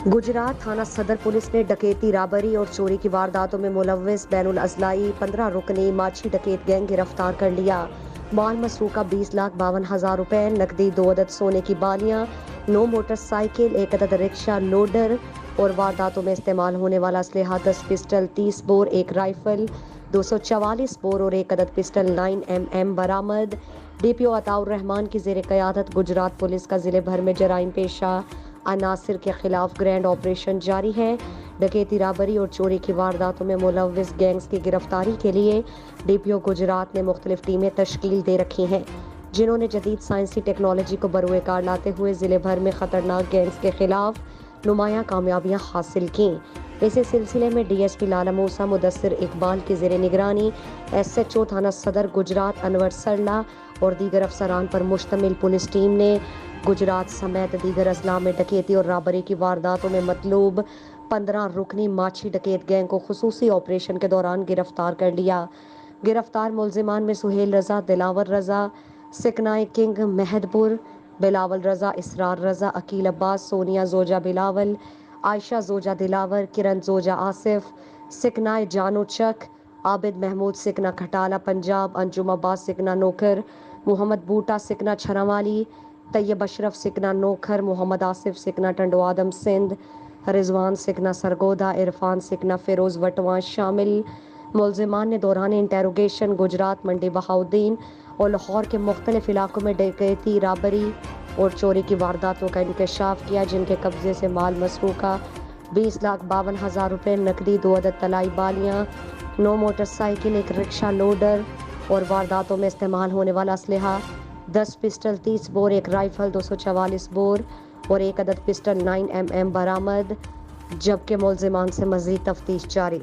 गुजरात थाना सदर पुलिस ने डकैती, राबरी और चोरी की वारदातों में मुलव्विस बैनुल अजलाई 15 रुकनी माछी डकैत गैंग गिरफ्तार कर लिया। माल मसरूका 20,52,000 रुपए, नकदी 2 अदद सोने की बालियां, 9 मोटरसाइकिल, 1 अदद रिक्शा लोडर और वारदातों में इस्तेमाल होने वाला असलहा 10 पिस्टल, 30 बोर, 1 राइफल, 244 बोर और 1 अदद पिस्टल 9mm बरामद। DPO अताउर रहमान की ज़ेर क़यादत गुजरात पुलिस का ज़िले भर में जराइम पेशा अनासिर के खिलाफ ग्रैंड ऑपरेशन जारी है। डकैती, राबरी और चोरी की वारदातों में मुलव्विस गैंग्स की गिरफ्तारी के लिए DPO गुजरात ने मुख्तलिफ टीमें तश्कील दे रखी हैं, जिन्होंने जदीद साइंसी टेक्नोलॉजी को बरूए कार लाते हुए ज़िले भर में ख़तरनाक गैंग्स के खिलाफ नुमायां कामयाबियां हासिल की। इसी सिलसिले में DSP लाला मूसा मुदस्सिर इकबाल की ज़ेर निगरानी SHO थाना सदर गुजरात अनवर सरला और दीगर अफसरान पर मुश्तमिल पुलिस टीम ने गुजरात समेत दीगर अजला में डकैती और राबरी की वारदातों में मतलूब 15 रुकनी माछी डकैत गैंग को खुसूसी ऑपरेशन के दौरान गिरफ्तार कर लिया। गिरफ्तार मुलजिमान में सुहेल रजा, दिलावर रजा, सिकनाई किंग महदपुर, बिलावल रजा, इसरार रजा, अकील अब्बास, सोनिया जोजा बिलावल, आयशा जोजा दिलावर, किरण जोजा आसिफ, सिकनाई जानो चक, आबिद महमूद सिकना खटाला पंजाब, अंजुम अब्बास सिकना नोखर, मोहम्मद बूटा सिकना छरावाली, तैयब अशरफ सिकना नोखर, मोहम्मद आसिफ सिकना टंडो आदम सिंध, रिजवान सिकना सरगोदा, इरफान सिकना फिरोज वटवा शामिल। मुलजिमान ने दौरान इंटेरोगेशन गुजरात मंडी बहाउद्दीन और लाहौर के मुख्तलिफ इलाकों में डकैती, राबरी और चोरी की वारदातों का इंकशाफ किया, जिनके कब्जे से माल मसरूका 20,52,000 रुपए, नकदी, 2 अदद तलाई बालियां, 9 मोटरसाइकिल, 1 रिक्शा लोडर और वारदातों में इस्तेमाल होने वाला असलहा 10 पिस्टल, 30 बोर, 1 राइफल, 244 बोर और 1 अदद पिस्टल 9mm बरामद, जबकि मुलजिमान से मजीद तफ्तीश जारी।